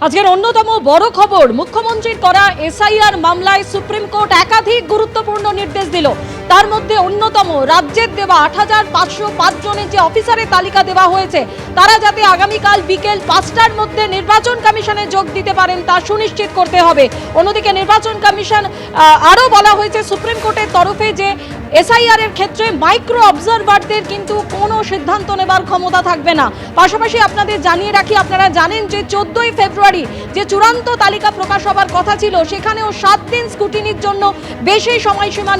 আজকের অন্যতম বড় খবর, মুখ্যমন্ত্রীর করা এসআইআর মামলায় সুপ্রিম কোর্ট একাধিক গুরুত্বপূর্ণ নির্দেশ দিল। তার মধ্যে অন্যতম রাজ্যের দেওয়া ৮৫০৫ জনের যে অফিসারের তালিকা দেওয়া হয়েছে, তারা যাতে আগামীকাল বিকেল ৫টার মধ্যে নির্বাচন কমিশনে যোগ দিতে পারেন তা সুনিশ্চিত করতে হবে। অন্যদিকে নির্বাচন কমিশন আরও বলা হয়েছে সুপ্রিম কোর্টের তরফে যে এসআইআর এর ক্ষেত্রে মাইক্রো অবজারভারদের কিন্তু কোনো সিদ্ধান্ত নেবার ক্ষমতা থাকবে না। পাশাপাশি আপনাদের জানিয়ে রাখি, আপনারা জানেন যে 14ই ফেব্রুয়ারি যে চূড়ান্ত তালিকা প্রকাশ হবার কথা ছিল, সেখানেও 7 দিন স্ক্রুটিনির জন্য বেশি সময়সীমা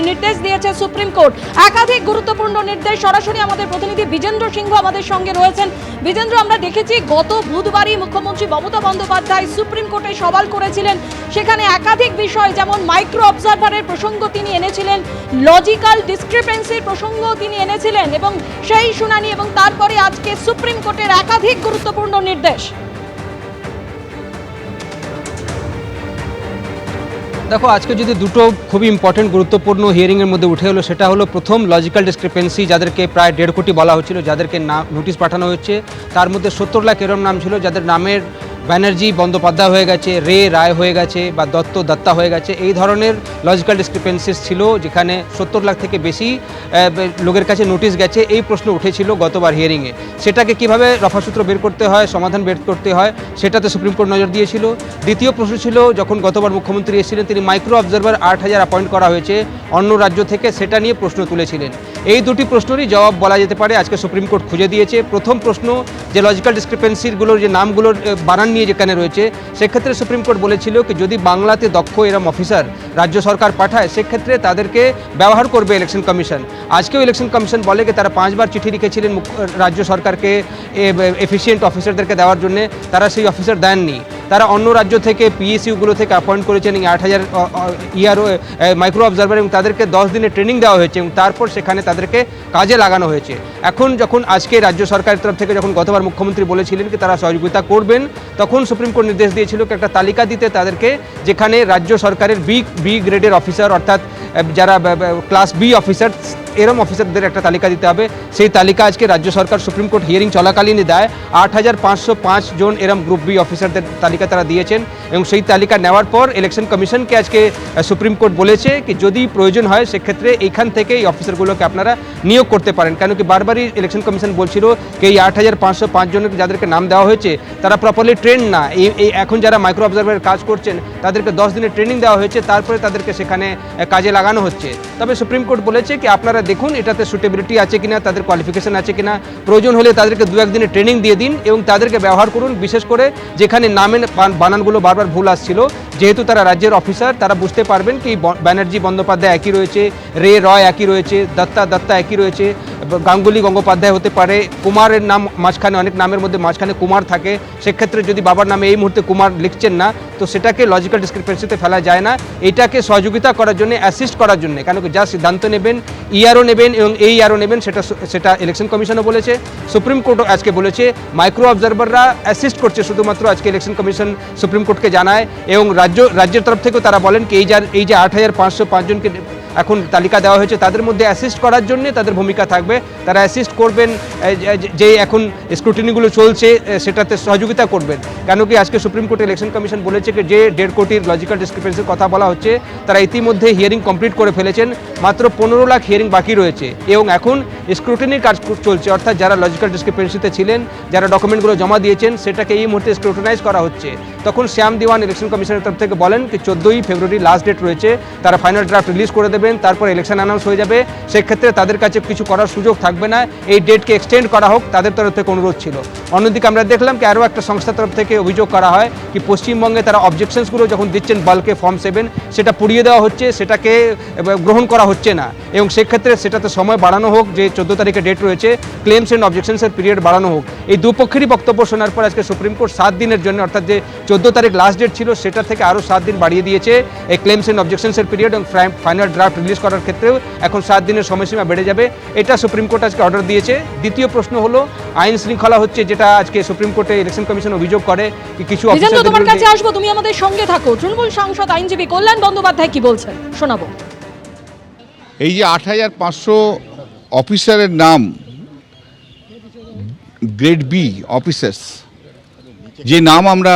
নির্দেশ দিয়েছে সুপ্রিম কোর্ট। একাধিক গুরুত্বপূর্ণ নির্দেশ। সরাসরি আমাদের প্রতিনিধি বিজেন্দ্র সিংহ আমাদের সঙ্গে রয়েছেন। বিজেন্দ্র, আমরা দেখেছি গত বুধবারই মুখ্যমন্ত্রী মমতা বন্দ্যোপাধ্যায় সুপ্রিম কোর্টে সওয়াল করেছিলেন। সেখানে একাধিক বিষয়, যেমন মাইক্রো অবজারভারের প্রসঙ্গ তিনি এনেছিলেন, লজিক্যাল ডিসক্রিপেন্সির প্রসঙ্গ তিনি এনেছিলেন, এবং সেই শুনানি এবং তারপরে আজকে সুপ্রিম কোর্টের একাধিক গুরুত্বপূর্ণ নির্দেশ। দেখো, আজকে যদি দুটো খুবই ইম্পর্টেন্ট গুরুত্বপূর্ণ হিয়ারিংয়ের মধ্যে উঠে এলো, সেটা হলো প্রথম লজিক্যাল ডিসক্রিপেন্সি, যাদেরকে প্রায় 1.5 কোটি বলা হচ্ছিল, যাদেরকে নোটিশ পাঠানো হচ্ছে, তার মধ্যে 70 লাখ এরম নাম ছিল যাদের নামের ব্যানার্জি বন্দ্যোপাধ্যায় হয়ে গেছে, রে রায় হয়ে গেছে, বা দত্ত দত্তা হয়ে গেছে। এই ধরনের লজিক্যাল ডিসক্রিপেন্সিস ছিল, যেখানে 70 লাখ থেকে বেশি লোকের কাছে নোটিশ গেছে। এই প্রশ্ন উঠেছিল গতবার হিয়ারিংয়ে। সেটাকে কিভাবে রফাসূত্র বের করতে হয়, সমাধান বের করতে হয়, সেটাতে সুপ্রিম কোর্ট নজর দিয়েছিল। দ্বিতীয় প্রশ্ন ছিল, যখন গতবার মুখ্যমন্ত্রী এসেছিলেন, তিনি মাইক্রো অবজারভার 8000 অ্যাপয়েন্ট করা হয়েছে অন্য রাজ্য থেকে, সেটা নিয়ে প্রশ্ন তুলেছিলেন। এই দুটি প্রশ্নেরই জবাব বলা যেতে পারে আজকে সুপ্রিম কোর্ট খুঁজে দিয়েছে। প্রথম প্রশ্ন, যে লজিক্যাল ডিসক্রিপেন্সিগুলোর যে নামগুলোর বানান নিয়ে যেখানে রয়েছে, সেক্ষেত্রে সুপ্রিম কোর্ট বলেছিল কি যদি বাংলাতে দক্ষ এরম অফিসার রাজ্য সরকার পাঠায়, সেক্ষেত্রে তাদেরকে ব্যবহার করবে ইলেকশন কমিশন। আজকেও ইলেকশন কমিশন বলে কি তারা 5 বার চিঠি লিখেছিলেন রাজ্য সরকারকে এফিসিয়েন্ট অফিসারদেরকে দেওয়ার জন্য, তারা সেই অফিসার দেননি। তারা অন্য রাজ্য থেকে পিএসইউগুলো থেকে অ্যাপয়েন্ট করেছেন এই 8000 ইয়ারও মাইক্রো অবজারভার, এবং তাদেরকে 10 দিনের ট্রেনিং দেওয়া হয়েছে, এবং তারপর সেখানে তাদেরকে কাজে লাগানো হয়েছে। এখন যখন আজকে রাজ্য সরকারের তরফ থেকে যখন গতবার মুখ্যমন্ত্রী বলেছিলেন কি তারা সহযোগিতা করবেন, তখন সুপ্রিম কোর্ট নির্দেশ দিয়েছিল একটা তালিকা দিতে তাদেরকে, যেখানে রাজ্য সরকারের বি গ্রেডের অফিসার, অর্থাৎ যারা ক্লাস বি অফিসার, এরম অফিসারদের একটা তালিকা দিতে হবে। সেই তালিকা আজকে রাজ্য সরকার সুপ্রিম কোর্ট হিয়ারিং চলাকালীনই দেয়। 8505 জন এরম গ্রুপ বি অফিসারদের তালিকা তারা দিয়েছেন, এবং সেই তালিকা নেওয়ার পর ইলেকশন কমিশনকে আজকে সুপ্রিম কোর্ট বলেছে কি যদি প্রয়োজন হয় সেক্ষেত্রে এইখান থেকে এই অফিসারগুলোকে আপনারা নিয়োগ করতে পারেন। কেন কি বারবারই ইলেকশন কমিশন বলছিল কি এই 8505 জনের যাদেরকে নাম দেওয়া হয়েছে তারা প্রপারলি ট্রেন না। এই এখন যারা মাইক্রো অবজারভারের কাজ করছেন তাদেরকে 10 দিনের ট্রেনিং দেওয়া হয়েছে, তারপরে তাদেরকে সেখানে কাজে লাগানো হচ্ছে। তবে সুপ্রিম কোর্ট বলেছে কি আপনারা দেখুন এটাতে সুটেবিলিটি আছে কিনা, তাদের কোয়ালিফিকেশন আছে কিনা, প্রয়োজন হলে তাদেরকে 2-1 দিনের ট্রেনিং দিয়ে দিন এবং তাদেরকে ব্যবহার করুন। বিশেষ করে যেখানে নামের বানানগুলো বারবার ভুল আসছিল, যেহেতু তারা রাজ্যের অফিসার, তারা বুঝতে পারবেন কি ব্যানার্জি বন্দ্যোপাধ্যায় একই রয়েছে, রে রয় একই রয়েছে, দত্তা একই রয়েছে, গাঙ্গুলি গঙ্গোপাধ্যায় হতে পারে, কুমারের নাম মাঝখানে, অনেক নামের মধ্যে মাঝখানে কুমার থাকে, সেক্ষেত্রে যদি বাবার নামে এই মুহূর্তে কুমার লিখছেন না, তো সেটাকে লজিক্যাল ডিসক্রিপেন্সিতে ফেলা যায় না। এটাকে সহযোগিতা করার জন্য, অ্যাসিস্ট করার জন্য, কেন কি যা সিদ্ধান্ত নেবেন ইআরও নেবেন এবং এই ইআরও নেবেন, সেটা ইলেকশন কমিশনও বলেছে, সুপ্রিম কোর্টও আজকে বলেছে। মাইক্রো অবজারভাররা অ্যাসিস্ট করছে শুধুমাত্র, আজকে ইলেকশন কমিশন সুপ্রিম কোর্টকে জানায়, এবং রাজ্যের তরফ থেকেও তারা বলেন কি এই যে 8505 জনকে এখন তালিকা দেওয়া হয়েছে তাদের মধ্যে অ্যাসিস্ট করার জন্য তাদের ভূমিকা থাকবে। তারা অ্যাসিস্ট করবেন, যে এখন স্ক্রুটিনিগুলো চলছে সেটাতে সহযোগিতা করবেন। কেন কি আজকে সুপ্রিম কোর্টে ইলেকশন কমিশন বলেছে কি যে 1.5 কোটির লজিক্যাল ডিসক্রিপেন্সির কথা বলা হচ্ছে, তারা ইতিমধ্যে হিয়ারিং কমপ্লিট করে ফেলেছেন, মাত্র 15 লাখ হিয়ারিং বাকি রয়েছে, এবং এখন স্ক্রুটিনির কাজ চলছে। অর্থাৎ যারা লজিক্যাল ডিসক্রিপেন্সিতে ছিলেন, যারা ডকুমেন্টগুলো জমা দিয়েছেন, সেটাকে এই মুহূর্তে স্ক্রুটিনাইজ করা হচ্ছে। তখন শ্যাম দেওয়ান ইলেকশন কমিশনের তরফ থেকে বলেন কি 14ই ফেব্রুয়ারি লাস্ট ডেট রয়েছে, তারা ফাইনাল ড্রাফট রিলিজ করে দেবেন, তারপর ইলেকশন অ্যানাউন্স হয়ে যাবে, সেক্ষেত্রে তাদের কাছে কিছু করার সুযোগ থাকবে না, এই ডেটকে এক্সটেন্ড করা হোক, তাদের তরফ থেকে অনুরোধ ছিল। অন্যদিকে আমরা দেখলাম কি আরও একটা সংস্থার তরফ থেকে অভিযোগ করা হয় কি পশ্চিমবঙ্গে তারা অবজেকশনসগুলো যখন দিচ্ছেন বাল্কে ফর্ম 7, সেটা পুড়িয়ে দেওয়া হচ্ছে, সেটাকে গ্রহণ করা হচ্ছে না, এবং সেক্ষেত্রে সেটাতে সময় বাড়ানো হোক, যে 14 তারিখে ডেট রয়েছে, ক্লেমস অ্যান্ড অবজেকশনসের পিরিয়ড বাড়ানো হোক। এই দুপক্ষেরই বক্তব্য শোনার পর আজকে সুপ্রিম কোর্ট 7 দিনের জন্য, অর্থাৎ যে 14 তারিখ লাস্ট ডেট ছিল সেটা থেকে আরও 7 দিন বাড়িয়ে দিয়েছে এই ক্লেমস অ্যান্ড অবজেকশনসের পিরিয়ড, এবং ফাইনাল ড্রাফট রিলিজ করার ক্ষেত্রেও এখন 7 দিনের সময়সীমা বেড়ে যাবে। এটা সুপ্রিম কোর্ট আজকে অর্ডার দিয়েছে। দ্বিতীয় প্রশ্ন হলো আইন শৃঙ্খলা হচ্ছে, যেটা আজকে সুপ্রিম কোর্টে ইলেকশন কমিশন অভিযোগ করে কিছু অফিসারদের। তোমার কাছে আসবো, তুমি আমাদের সঙ্গে থাকো। তৃণমূল সাংসদ আইনজীবী কল্যাণ বন্দ্যোপাধ্যায় কি বলছেন শোনাবো। এই যে 8500 অফিসারের নাম গ্রেড বি অফিসার্স, যে নাম আমরা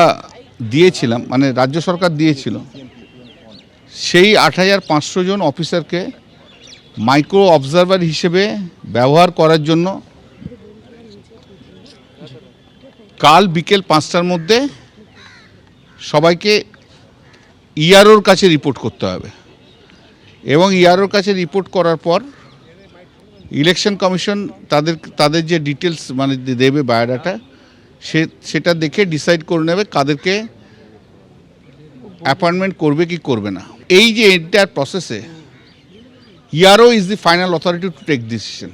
দিয়েছিলাম, মানে রাজ্য সরকার দিয়েছিল, সেই ৮৫০০ জন অফিসারকে মাইক্রো অবজারভার হিসেবে ব্যবহার করার জন্য কাল বিকেল ৫টার মধ্যে সবাইকে ইআরওর কাছে রিপোর্ট করতে হবে এবং ইআরওর কাছে রিপোর্ট করার পর ইলেকশন কমিশন তাদের যে ডিটেলস মানে দেবে বায়োডাটা সেটা দেখে ডিসাইড করে নেবে কাদেরকে অ্যাপয়েন্টমেন্ট করবে কি করবে না। এই যে এন্টায়ার প্রসেসে ERO is the final authority to take decision,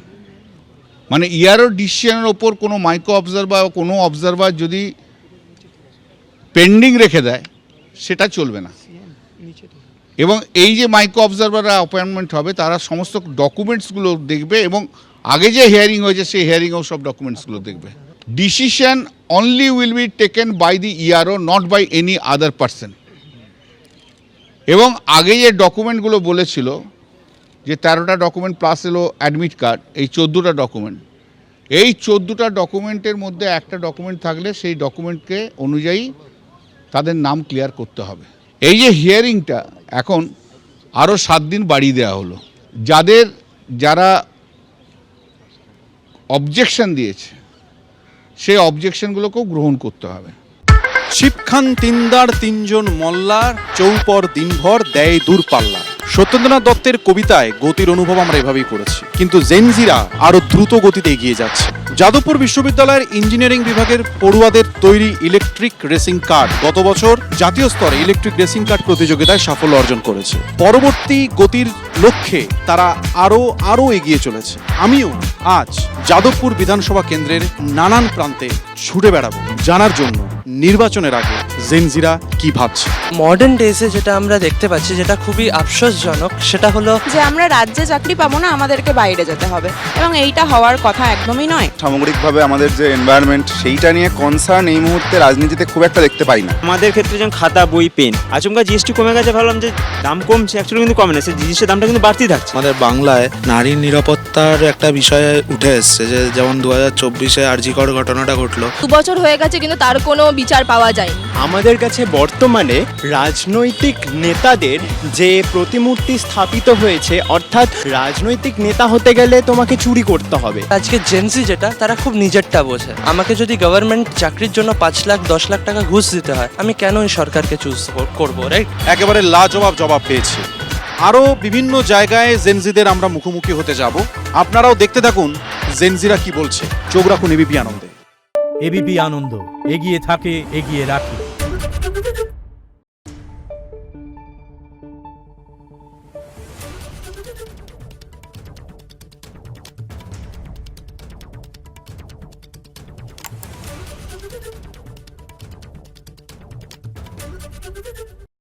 মানে ইআরও ডিসিশনের ওপর কোনো মাইক্রো অবজারভার বা কোনো অবজারভার যদি পেন্ডিং রেখে দেয় সেটা চলবে না। এবং এই যে মাইক্রো অবজারভাররা অ্যাপয়েন্টমেন্ট হবে তারা সমস্ত ডকুমেন্টসগুলো দেখবে এবং আগে যে হিয়ারিং হয়েছে সেই হিয়ারিংয়েও সব ডকুমেন্টসগুলো দেখবে। Decision only will be taken by the ERO, not by any other person. এবং আগে যে ডকুমেন্টগুলো বলেছিল যে ১৩টা ডকুমেন্ট প্লাস এলো অ্যাডমিট কার্ড, এই ১৪টা ডকুমেন্ট, এই ১৪টা ডকুমেন্টের মধ্যে একটা ডকুমেন্ট থাকলে সেই ডকুমেন্টকে অনুযায়ী তাদের নাম ক্লিয়ার করতে হবে। এই যে হিয়ারিংটা এখন আরও ৭ দিন বাড়িয়ে দেওয়া হলো, যারা অবজেকশন দিয়েছে সেই অবজেকশনগুলোকেও গ্রহণ করতে হবে। শিবখান তিনদার তিনজন মল্লার চৌপর দিনভর দেয় দূরপাল্লা। সত্যেন্দ্রনাথ দত্তের কবিতায় গতির অনুভব আমরা এভাবেই করেছি, কিন্তু জেনজিরা আরো দ্রুত গতিতে এগিয়ে যাচ্ছে। যাদবপুর বিশ্ববিদ্যালয়ের ইঞ্জিনিয়ারিং বিভাগের পড়ুয়াদের তৈরি ইলেকট্রিক রেসিং কার গত বছর জাতীয় স্তরে ইলেকট্রিক রেসিং কার প্রতিযোগিতায় সাফল্য অর্জন করেছে। পরবর্তী গতির লক্ষ্যে তারা আরো এগিয়ে চলেছে। আমিও আজ যাদবপুর বিধানসভা কেন্দ্রের নানান প্রান্তে ছুটে বেড়াবো জানার জন্য নির্বাচনের আগে জেনজিরা কি ভাবছে। মডার্ন ডেজে যেটা আমরা দেখতে পাচ্ছি, যেটা খুবই আফসোসজনক, সেটা হলো যে আমরা রাজ্যে চাকরি পাবো না, আমাদেরকে বাইরে যেতে হবে, এবং এইটা হওয়ার কথা একদমই নয়। সামগ্রিকভাবে আমাদের যে এনভায়রনমেন্ট সেইটা নিয়ে কনসার্ন এই মুহূর্তে রাজনীতিতে খুব একটা দেখতে পাই না। আমাদের ক্ষেত্রে যেমন খাতা, বই, পেন, আচমকা জিএসটি কমে গেছে, ভাবলাম যে দাম কমছে, অ্যাকচুয়ালি কিন্তু কমে না, সেই জিনিসের দামটা কিন্তু বাড়তেই থাকছে। আমাদের বাংলায় নারীর নিরাপত্তার একটা বিষয় উঠে এসছে, যে যেমন 2024-এ আরজিকর ঘটনাটা ঘটলো। 2 বছর হয়ে গেছে কিন্তু তার কোনো বিচার পাওয়া যায়নি। আমাদের কাছে বর্তমানে রাজনৈতিক নেতাদের যে প্রতিমূর্তি স্থাপিত হয়েছে, অর্থাৎ রাজনৈতিক নেতা হতে গেলে তোমাকে চুরি করতে হবে। আজকে জেনজি যেটা, তারা খুব নিজেরটা বোঝে। আমাকে যদি গভর্নমেন্ট চাকরির জন্য 5 লাখ 10 লাখ টাকা ঘুষ দিতে হয়, আমি কেন এই সরকারকে চুজ করবো, রাইট? একেবারে লাজবাব জবাব পেয়েছি। আরও বিভিন্ন জায়গায় জেনজিদের আমরা মুখোমুখি হতে যাব, আপনারাও দেখতে থাকুন জেনজিরা কি বলছে। চোখ রাখুন এবিপি আনন্দে। এবিপি আনন্দ, এগিয়ে থাকে, এগিয়ে রাখে।